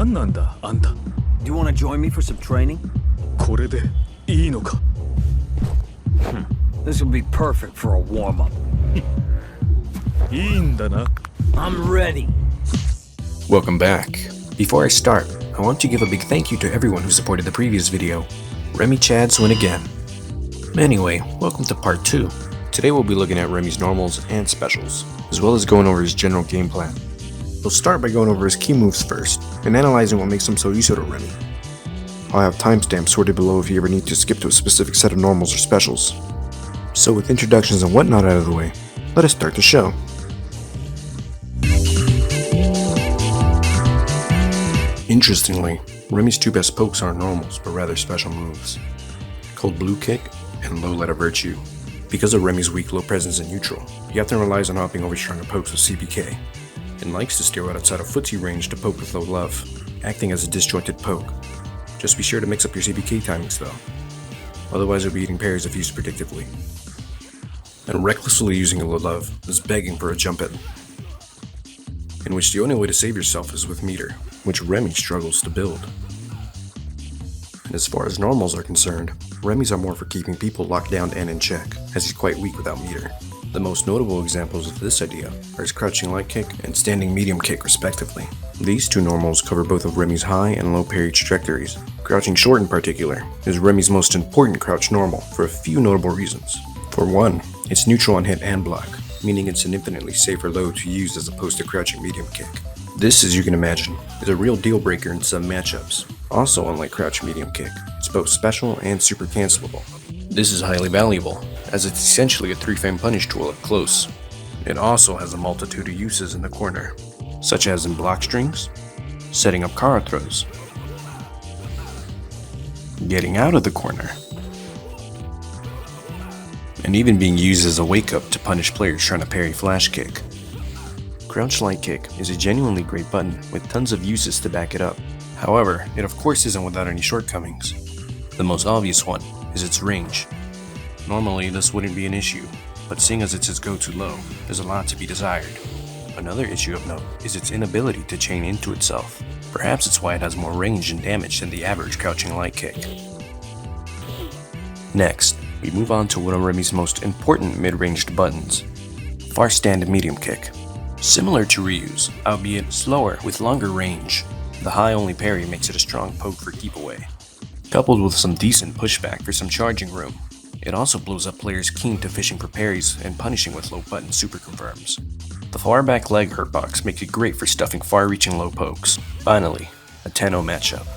何なんだあんた。 Do you want to join me for some training? これでいいのか。 This will be perfect for a warm-up. いいんだな。 I'm ready. Welcome back. Before I start, I want to give a big thank you to everyone who supported the previous video. Remy Chads win again. Anyway, welcome to part 2. Today we'll be looking at Remy's normals and specials, as well as going over his general game plan. We'll start by going over his key moves first, and analyzing what makes him so useful to Remy. I'll have timestamps sorted below if you ever need to skip to a specific set of normals or specials. So with introductions and whatnot out of the way, let us start the show. Interestingly, Remy's two best pokes aren't normals, but rather special moves. Cold Blue Kick and Low Letter Virtue. Because of Remy's weak low presence in neutral, he often relies on hopping over stronger pokes with CPK, and likes to steer out outside of footsie range to poke with Low Love, acting as a disjointed poke. Just be sure to mix up your CPK timings though, otherwise you'll be eating parries if used predictively. And recklessly using a Low Love is begging for a jump in which the only way to save yourself is with meter, which Remy struggles to build. And as far as normals are concerned, Remy's are more for keeping people locked down and in check, as he's quite weak without meter. The most notable examples of this idea are his crouching light kick and standing medium kick respectively. These two normals cover both of Remy's high and low parry trajectories. Crouching short in particular is Remy's most important crouch normal for a few notable reasons. For one, it's neutral on hit and block, meaning it's an infinitely safer low to use as opposed to crouching medium kick. This, as you can imagine, is a real deal breaker in some matchups. Also, unlike crouch medium kick, it's both special and super cancelable. This is highly valuable, as it's essentially a 3-frame punish tool up close. It also has a multitude of uses in the corner, such as in block strings, setting up Kara throws, getting out of the corner, and even being used as a wake-up to punish players trying to parry flash kick. Crouch Light Kick is a genuinely great button with tons of uses to back it up. However, it of course isn't without any shortcomings. The most obvious one is its range. Normally this wouldn't be an issue, but seeing as it's his go-to low, there's a lot to be desired. Another issue of note is its inability to chain into itself. Perhaps it's why it has more range and damage than the average Crouching Light Kick. Next, we move on to one of Remy's most important mid-ranged buttons, Far Stand Medium Kick. Similar to Ryu's, albeit slower with longer range, the high only parry makes it a strong poke for keep away. Coupled with some decent pushback for some charging room, it also blows up players keen to fishing for parries and punishing with low button super confirms. The far back leg hurt box makes it great for stuffing far-reaching low pokes. Finally, a 10-0 matchup.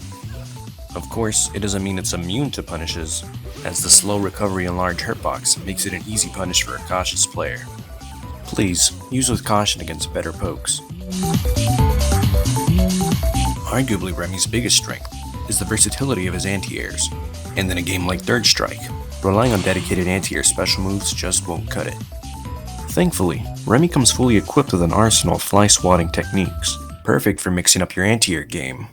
Of course, it doesn't mean it's immune to punishes, as the slow recovery and large hurt box makes it an easy punish for a cautious player. Please, use with caution against better pokes. Arguably Remy's biggest strength is the versatility of his anti-airs, and in a game like Third Strike, relying on dedicated anti-air special moves just won't cut it. Thankfully, Remy comes fully equipped with an arsenal of fly swatting techniques, perfect for mixing up your anti-air game.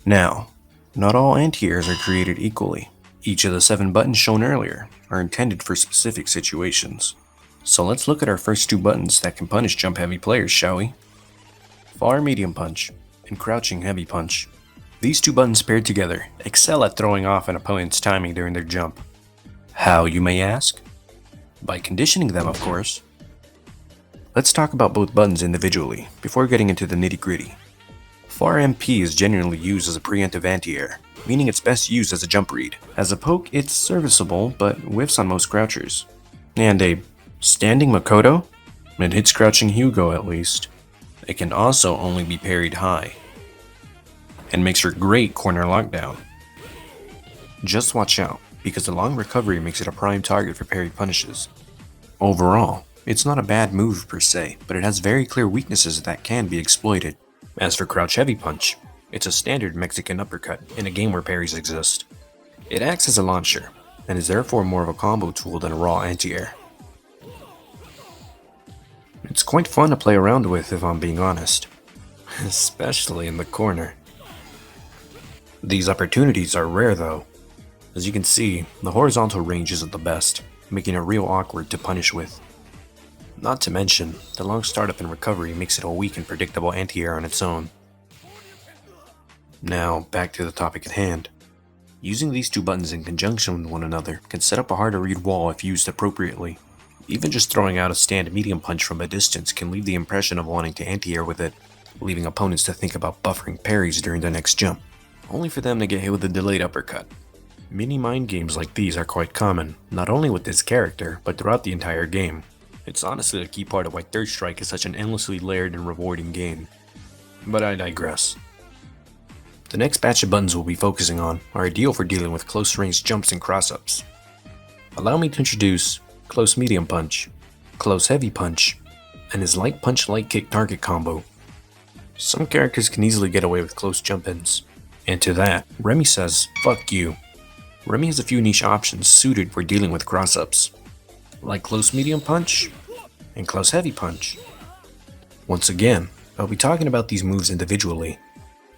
Now, not all anti-airs are created equally. Each of the 7 buttons shown earlier are intended for specific situations. So let's look at our first 2 buttons that can punish jump heavy players, shall we? Far Medium Punch and Crouching Heavy Punch. These 2 buttons paired together excel at throwing off an opponent's timing during their jump. How, you may ask? By conditioning them, of course. Let's talk about both buttons individually before getting into the nitty-gritty. Far MP is generally used as a preemptive anti-air, meaning it's best used as a jump read. As a poke, it's serviceable, but whiffs on most crouchers. And a Standing Makoto? It hits Crouching Hugo at least. It can also only be parried high, and makes for great corner lockdown. Just watch out, because the long recovery makes it a prime target for parry punishes. Overall, it's not a bad move per se, but it has very clear weaknesses that can be exploited. As for Crouch Heavy Punch, it's a standard Mexican uppercut in a game where parries exist. It acts as a launcher, and is therefore more of a combo tool than a raw anti-air. It's quite fun to play around with if I'm being honest, especially in the corner. These opportunities are rare though. As you can see, the horizontal range isn't the best, making it real awkward to punish with. Not to mention, the long startup and recovery makes it a weak and predictable anti-air on its own. Now, back to the topic at hand. Using these two buttons in conjunction with one another can set up a hard to read wall if used appropriately. Even just throwing out a stand medium punch from a distance can leave the impression of wanting to anti-air with it, leaving opponents to think about buffering parries during the next jump, only for them to get hit with a delayed uppercut. Mini mind games like these are quite common, not only with this character, but throughout the entire game. It's honestly a key part of why Third Strike is such an endlessly layered and rewarding game. But I digress. The next batch of buttons we'll be focusing on are ideal for dealing with close range jumps and cross-ups. Allow me to introduce Close Medium Punch, Close Heavy Punch, and his Light Punch Light Kick target combo. Some characters can easily get away with close jump-ins, and to that, Remy says, fuck you. Remy has a few niche options suited for dealing with cross-ups, like Close Medium Punch and Close Heavy Punch. Once again, I'll be talking about these moves individually.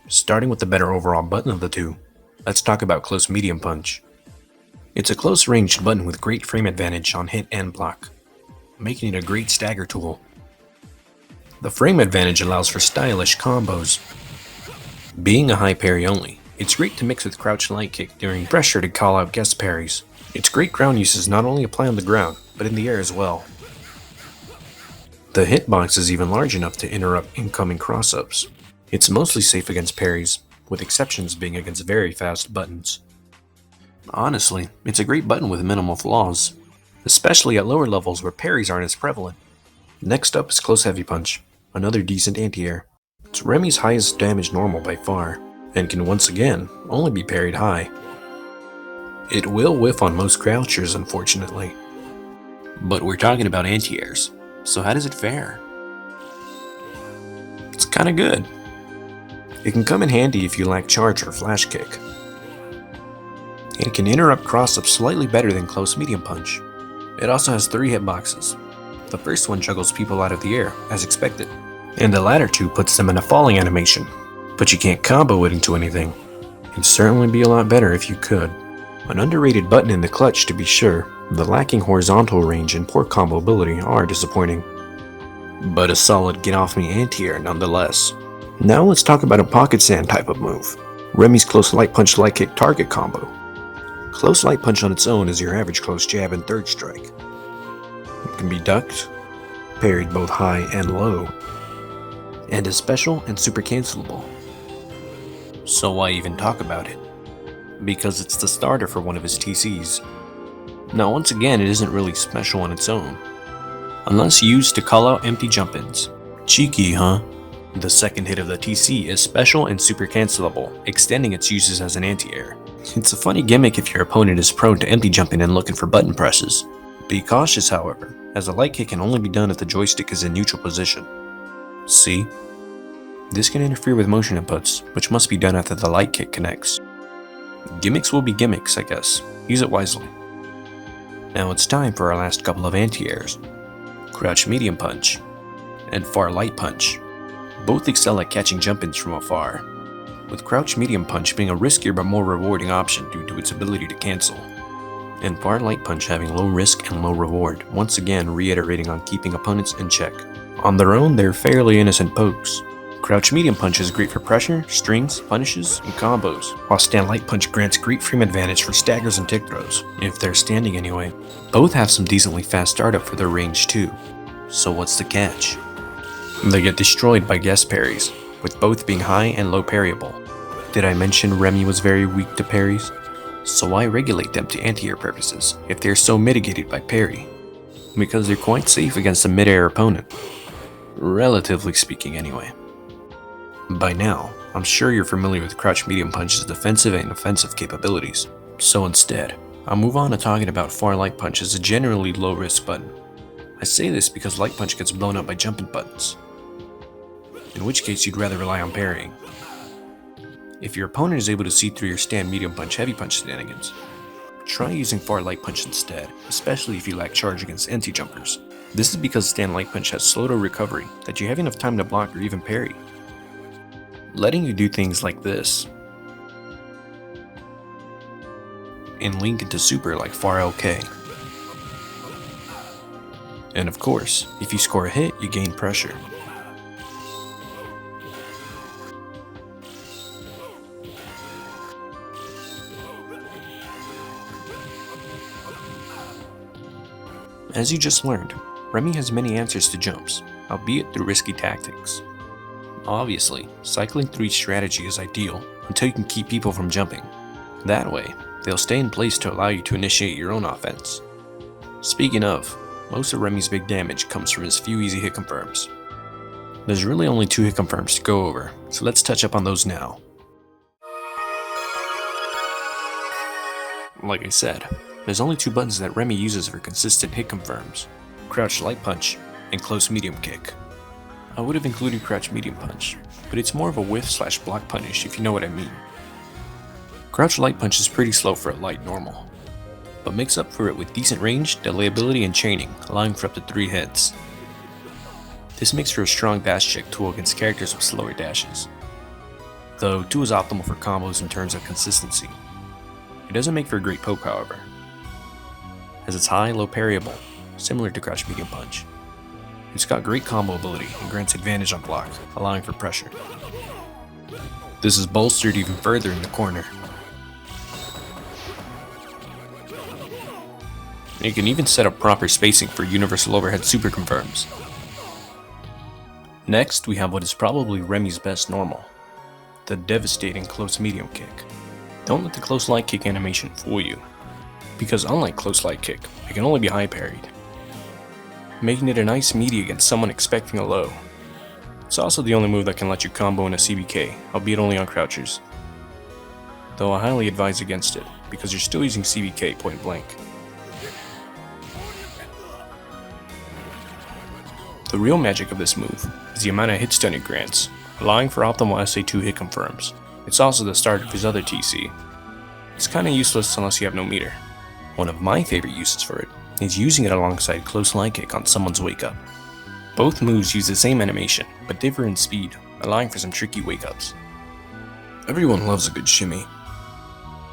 Starting with the better overall button of the two, let's talk about Close Medium Punch. It's a close ranged button with great frame advantage on hit and block, making it a great stagger tool. The frame advantage allows for stylish combos. Being a high parry only, it's great to mix with crouch light kick during pressure to call out guest parries. Its great ground uses not only apply on the ground, but in the air as well. The hitbox is even large enough to interrupt incoming cross-ups. It's mostly safe against parries, with exceptions being against very fast buttons. Honestly, it's a great button with minimal flaws, especially at lower levels where parries aren't as prevalent. Next up is Close Heavy Punch, another decent anti-air. It's Remy's highest damage normal by far, and can once again only be parried high. It will whiff on most crouchers, unfortunately. But we're talking about anti-airs, so how does it fare? It's kinda good. It can come in handy if you lack charge or flash kick. It can interrupt cross-ups slightly better than Close Medium Punch. It also has 3 hitboxes. The first one juggles people out of the air, as expected, and the latter 2 puts them in a falling animation, but you can't combo it into anything. It'd certainly be a lot better if you could. An underrated button in the clutch to be sure, the lacking horizontal range and poor combo ability are disappointing. But a solid get-off-me anti-air nonetheless. Now let's talk about a pocket sand type of move, Remy's Close Light Punch Light Kick target combo. Close Light Punch on its own is your average close jab in Third Strike. It can be ducked, parried both high and low, and is special and super cancelable. So why even talk about it? Because it's the starter for one of his TCs. Now once again, it isn't really special on its own, unless used to call out empty jump-ins. Cheeky, huh? The second hit of the TC is special and super cancelable, extending its uses as an anti-air. It's a funny gimmick if your opponent is prone to empty jumping and looking for button presses. Be cautious, however, as a light kick can only be done if the joystick is in neutral position. See? This can interfere with motion inputs, which must be done after the light kick connects. Gimmicks will be gimmicks, I guess. Use it wisely. Now it's time for our last couple of anti-airs. Crouch Medium Punch and Far Light Punch. Both excel at catching jump-ins from afar, with Crouch Medium Punch being a riskier but more rewarding option due to its ability to cancel, and Far Light Punch having low risk and low reward, once again reiterating on keeping opponents in check. On their own, they're fairly innocent pokes. Crouch Medium Punch is great for pressure, strings, punishes, and combos, while Stand Light Punch grants great frame advantage for staggers and tick throws, if they're standing anyway. Both have some decently fast startup for their range too. So what's the catch? They get destroyed by guest parries, with both being high and low parryable. Did I mention Remy was very weak to parries? So why regulate them to anti-air purposes if they're so mitigated by parry? Because they're quite safe against a mid-air opponent. Relatively speaking anyway. By now, I'm sure you're familiar with Crouch Medium Punch's defensive and offensive capabilities. So instead, I'll move on to talking about Far Light Punch as a generally low-risk button. I say this because Light Punch gets blown up by jumping buttons, in which case you'd rather rely on parrying. If your opponent is able to see through your Stand Medium Punch Heavy Punch shenanigans, try using Far Light Punch instead, especially if you lack charge against anti-jumpers. This is because Stand Light Punch has slow to recovery that you have enough time to block or even parry, letting you do things like this, and link into super like Far LK. And of course, if you score a hit, you gain pressure. As you just learned, Remy has many answers to jumps, albeit through risky tactics. Obviously, cycling through each strategy is ideal until you can keep people from jumping. That way, they'll stay in place to allow you to initiate your own offense. Speaking of, most of Remy's big damage comes from his few easy hit confirms. There's really only 2 hit confirms to go over, so let's touch up on those now. Like I said, there's only 2 buttons that Remy uses for consistent hit confirms: Crouch Light Punch and Close Medium Kick. I would have included Crouch Medium Punch, but it's more of a whiff/block punish if you know what I mean. Crouch Light Punch is pretty slow for a light normal, but makes up for it with decent range, delayability, and chaining, allowing for up to 3 hits. This makes for a strong dash check tool against characters with slower dashes, though 2 is optimal for combos in terms of consistency. It doesn't make for a great poke, however, as it's high-low parryable, similar to Crouch Medium Punch. It's got great combo ability and grants advantage on block, allowing for pressure. This is bolstered even further in the corner. You can even set up proper spacing for universal overhead super confirms. Next, we have what is probably Remy's best normal, the devastating Close Medium Kick. Don't let the Close Light Kick animation fool you, because unlike Close Light Kick, it can only be high parried, making it a nice meaty against someone expecting a low. It's also the only move that can let you combo in a CBK, albeit only on crouchers, though I highly advise against it, because you're still using CBK point blank. The real magic of this move is the amount of hit stun it grants, allowing for optimal SA2 hit confirms. It's also the start of his other TC. It's kinda useless unless you have no meter. One of my favorite uses for it is using it alongside Close Light Kick on someone's wake up. Both moves use the same animation, but differ in speed, allowing for some tricky wake ups. Everyone loves a good shimmy.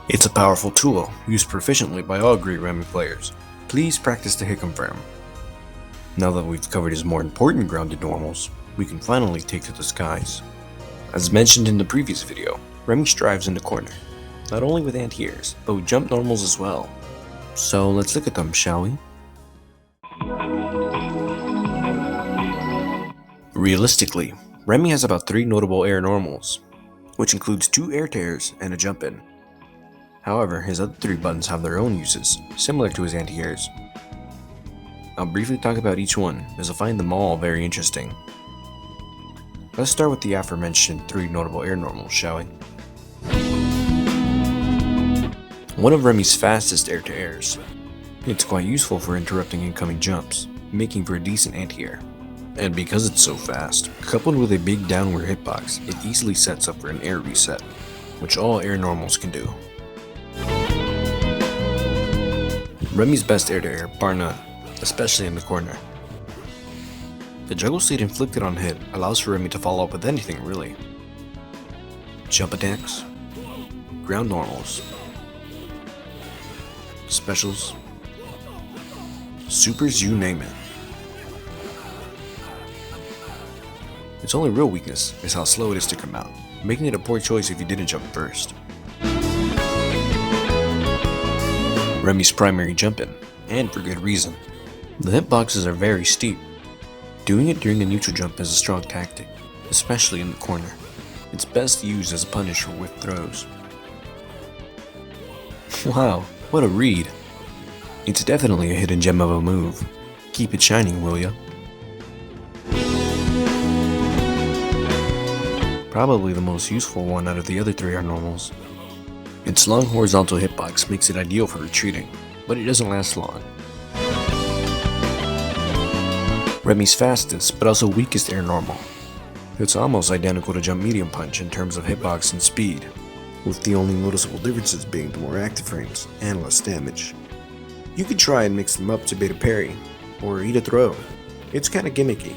It's a powerful tool, used proficiently by all great Remy players. Please practice the hit confirm. Now that we've covered his more important grounded normals, we can finally take to the skies. As mentioned in the previous video, Remy strives in the corner, not only with anti-airs, but with jump normals as well. So let's look at them, shall we? Realistically, Remy has about 3 notable air normals, which includes 2 air tears and a jump in. However, his other 3 buttons have their own uses, similar to his anti-airs. I'll briefly talk about each one, as I find them all very interesting. Let's start with the aforementioned 3 notable air normals, shall we? One of Remy's fastest air-to-airs. It's quite useful for interrupting incoming jumps, making for a decent anti-air. And because it's so fast, coupled with a big downward hitbox, it easily sets up for an air reset, which all air normals can do. Remy's best air-to-air, bar none, especially in the corner. The juggle state inflicted on hit allows for Remy to follow up with anything really. Jump attacks, ground normals, specials, supers, you name it. Its only real weakness is how slow it is to come out, making it a poor choice if you didn't jump first. Remy's primary jump in, and for good reason. The hitboxes are very steep. Doing it during a neutral jump is a strong tactic, especially in the corner. It's best used as a punish for whiff throws. Wow, what a read! It's definitely a hidden gem of a move. Keep it shining, will ya? Probably the most useful one out of the other 3 are normals. Its long horizontal hitbox makes it ideal for retreating, but it doesn't last long. Remy's fastest, but also weakest air normal. It's almost identical to Jump Medium Punch in terms of hitbox and speed, with the only noticeable differences being the more active frames and less damage. You could try and mix them up to bait a parry, or eat a throw. It's kinda gimmicky.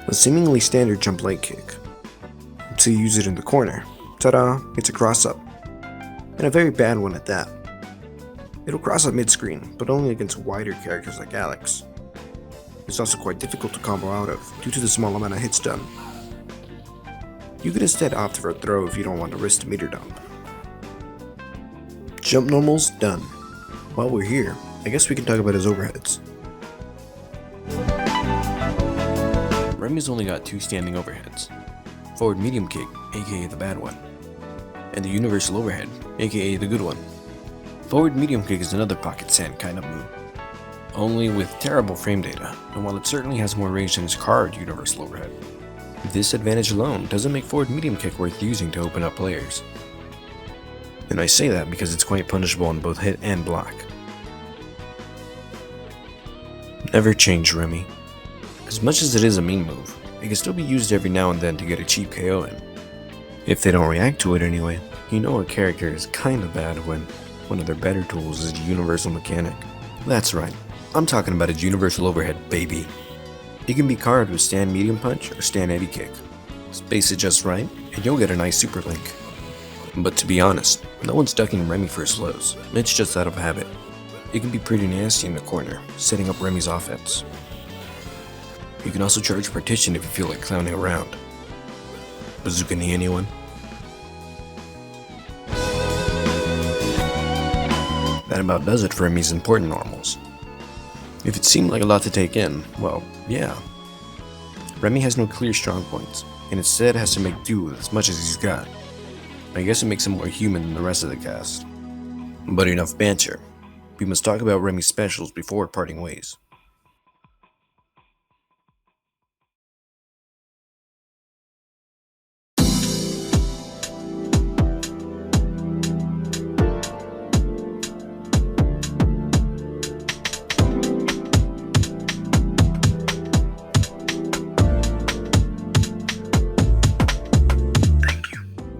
A seemingly standard jump light kick. So you use it in the corner. Ta-da, it's a cross-up. And a very bad one at that. It'll cross up mid-screen, but only against wider characters like Alex. It's also quite difficult to combo out of, due to the small amount of hits done. You could instead opt for a throw if you don't want to risk the meter dump. Jump normals done. While we're here, I guess we can talk about his overheads. Remy's only got 2 standing overheads. Forward medium kick, aka the bad one, and the universal overhead, aka the good one. Forward medium kick is another pocket sand kind of move, only with terrible frame data, and while it certainly has more range than his card universal overhead, this advantage alone doesn't make forward medium kick worth using to open up players. And I say that because it's quite punishable on both hit and block. Never change Remy. As much as it is a mean move, it can still be used every now and then to get a cheap KO in. If they don't react to it anyway, you know a character is kinda bad when one of their better tools is a universal mechanic. That's right, I'm talking about a universal overhead, baby. It can be carded with stand medium punch or stand heavy kick. Space it just right, and you'll get a nice super link. But to be honest, no one's ducking Remy for his lows, it's just out of habit. It can be pretty nasty in the corner, setting up Remy's offense. You can also charge partition if you feel like clowning around. Bazooka knee anyone? That about does it for Remy's important normals. If it seemed like a lot to take in, well, yeah. Remy has no clear strong points, and instead has to make do with as much as he's got. I guess it makes him more human than the rest of the cast. But enough banter. We must talk about Remy's specials before parting ways.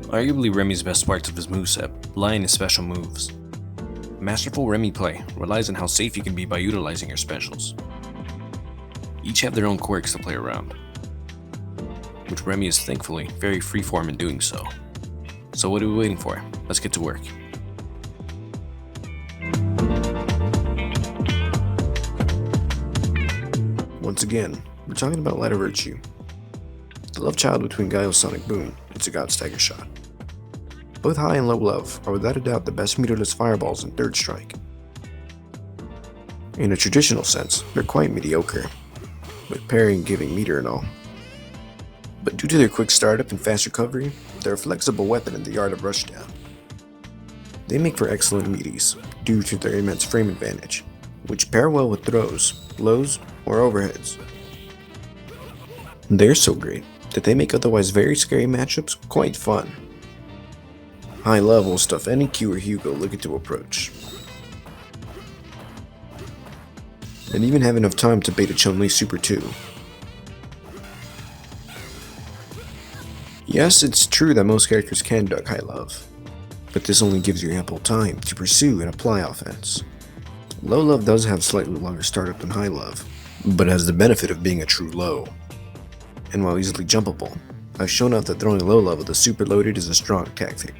Arguably Remy's best parts of his moveset lie in his special moves. Masterful Remy play relies on how safe you can be by utilizing your specials. Each have their own quirks to play around, which Remy is thankfully very freeform in doing so. So what are we waiting for? Let's get to work. Once again, we're talking about Ladder Virtue. The love child between Gaio's Sonic Boom and Sagat's Stagger Shot. Both high and low love are without a doubt the best meterless fireballs in Third Strike. In a traditional sense, they're quite mediocre, with parrying giving meter and all. But due to their quick startup and fast recovery, they're a flexible weapon in the art of rushdown. They make for excellent meaties, due to their immense frame advantage, which pair well with throws, lows, or overheads. They're so great that they make otherwise very scary matchups quite fun. High love will stuff any Q or Hugo looking to approach, and even have enough time to bait a Chun-Li Super 2. Yes, it's true that most characters can duck high love, but this only gives you ample time to pursue and apply offense. Low love does have slightly longer startup than high love, but has the benefit of being a true low. And while easily jumpable, I've shown out that throwing low love with a super loaded is a strong tactic.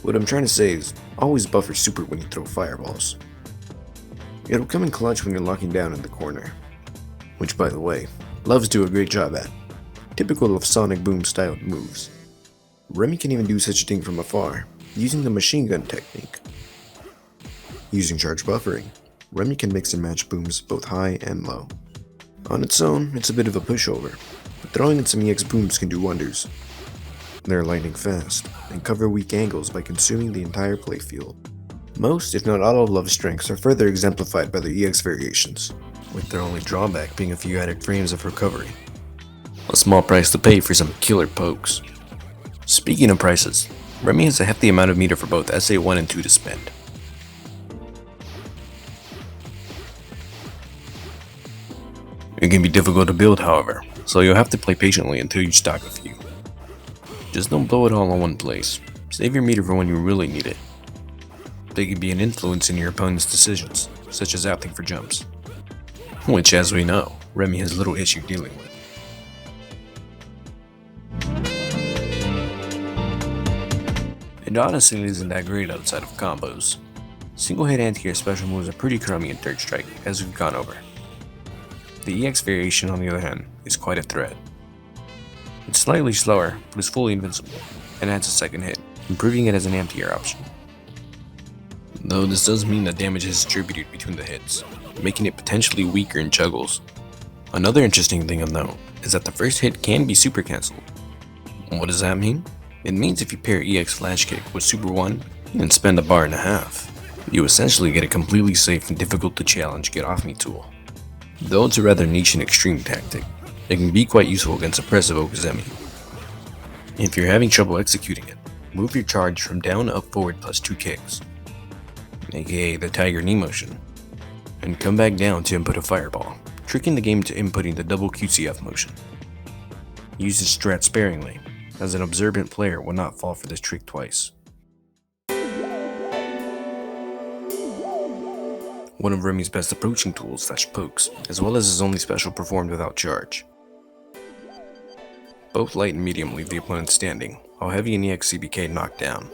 What I'm trying to say is, always buffer super when you throw fireballs. It'll come in clutch when you're locking down in the corner, which by the way, loves do a great job at, typical of Sonic Boom styled moves. Remy can even do such a thing from afar, using the machine gun technique. Using charge buffering, Remy can mix and match booms both high and low. On its own, it's a bit of a pushover, but throwing in some EX booms can do wonders. They're lightning fast, and cover weak angles by consuming the entire playfield. Most, if not all of Love's strengths are further exemplified by their EX variations, with their only drawback being a few added frames of recovery. A small price to pay for some killer pokes. Speaking of prices, Remy has a hefty amount of meter for both SA1 and 2 to spend. It can be difficult to build, however, so you'll have to play patiently until you stock a few. Just don't blow it all in one place. Save your meter for when you really need it. They can be an influence in your opponent's decisions, such as opting for jumps, which, as we know, Remy has little issue dealing with. It honestly isn't that great outside of combos. Single hit anti-air special moves are pretty crummy in Third Strike, as we've gone over. The EX variation, on the other hand, is quite a threat. It's slightly slower, but is fully invincible, and adds a second hit, improving it as an anti-air option. though this does mean that damage is distributed between the hits, making it potentially weaker in juggles. Another interesting thing of note is that the first hit can be super cancelled. What does that mean? It means if you pair EX Flash Kick with Super 1 and spend a bar and a half, you essentially get a completely safe and difficult to challenge get off me tool. Though it's a rather niche and extreme tactic, it can be quite useful against oppressive Okazemi. If you're having trouble executing it, move your charge from down up forward plus 2 kicks, aka the Tiger Knee motion, and come back down to input a fireball, tricking the game to inputting the double QCF motion. Use this strat sparingly, as an observant player will not fall for this trick twice. One of Remy's best approaching tools / pokes, as well as his only special performed without charge. Both light and medium leave the opponent standing, while heavy and EX CBK knock down.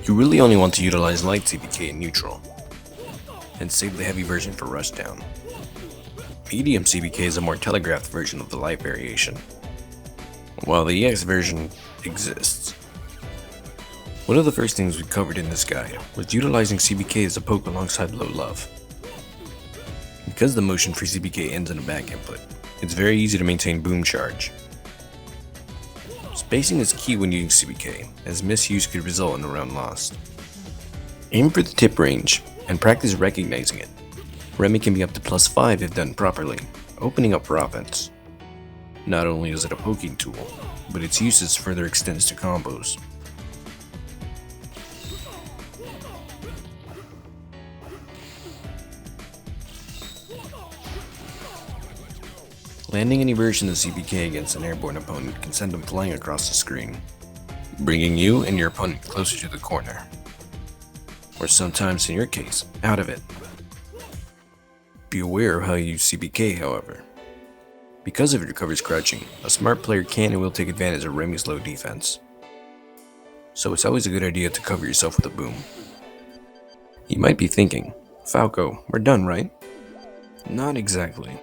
You really only want to utilize light CBK in neutral, and save the heavy version for rushdown. Medium CBK is a more telegraphed version of the light variation, while the EX version exists. One of the first things we covered in this guide was utilizing CBK as a poke alongside low love. Because the motion for CBK ends in a back input, it's very easy to maintain boom charge. Spacing is key when using CBK, as misuse could result in a round lost. Aim for the tip range, and practice recognizing it. Remy can be up to +5 if done properly, opening up for offense. Not only is it a poking tool, but its usage further extends to combos. Landing any version of CBK against an airborne opponent can send them flying across the screen, bringing you and your opponent closer to the corner, or sometimes in your case, out of it. Be aware of how you use CBK, however. Because of it recovers crouching, a smart player can and will take advantage of Remy's low defense. So it's always a good idea to cover yourself with a boom. You might be thinking, Falco, we're done, right? Not exactly.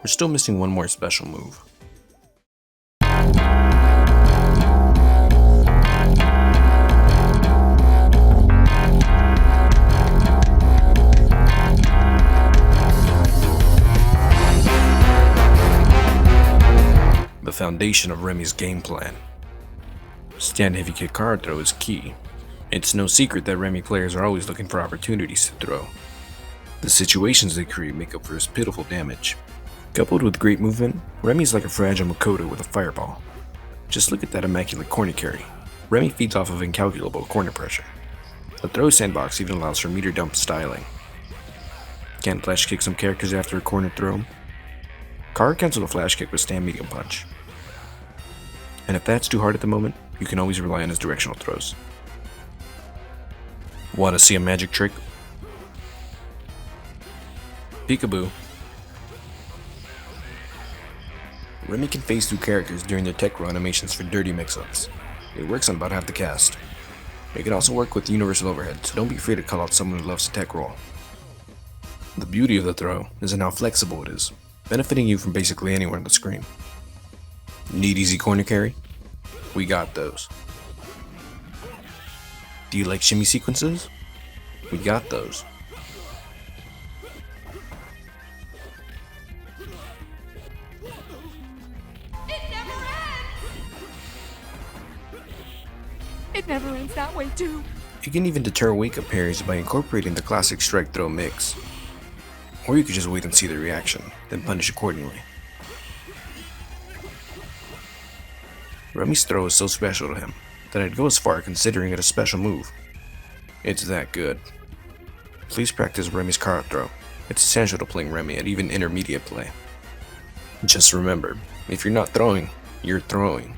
We're still missing one more special move. The foundation of Remy's game plan. Stand heavy kick card throw is key. It's no secret that Remy players are always looking for opportunities to throw. The situations they create make up for his pitiful damage. Coupled with great movement, Remy's like a fragile Makoto with a fireball. Just look at that immaculate corner carry. Remy feeds off of incalculable corner pressure. The throw sandbox even allows for meter dump styling. Can't flash kick some characters after a corner throw? Card cancel a flash kick with stand medium punch. And if that's too hard at the moment, you can always rely on his directional throws. Want to see a magic trick? Peekaboo. Remy can phase through characters during their tech row animations for dirty mix-ups. It works on about half the cast. It can also work with universal overhead, so don't be afraid to call out someone who loves to tech roll. The beauty of the throw is in how flexible it is, benefiting you from basically anywhere on the screen. Need easy corner carry? We got those. Do you like shimmy sequences? We got those. It never ends that way, too. You can even deter wake-up parries by incorporating the classic strike throw mix. Or you could just wait and see the reaction, then punish accordingly. Remy's throw is so special to him that I'd go as far considering it a special move. It's that good. Please practice Remy's card throw. It's essential to playing Remy at even intermediate play. Just remember, if you're not throwing, you're throwing.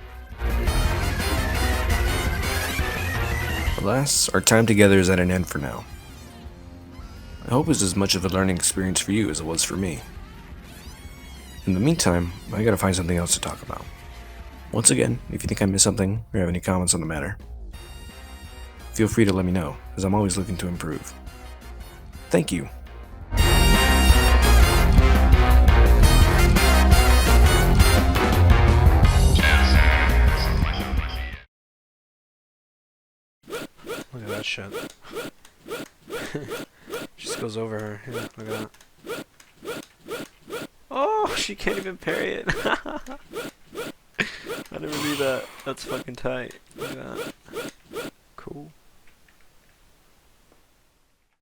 Alas, our time together is at an end for now. I hope it's as much of a learning experience for you as it was for me. In the meantime, I gotta find something else to talk about. Once again, if you think I missed something or have any comments on the matter, feel free to let me know, as I'm always looking to improve. Thank you. that shit. Just goes over her. Yeah, look at that. Oh, she can't even parry it. I never knew that. That's fucking tight. Look at that.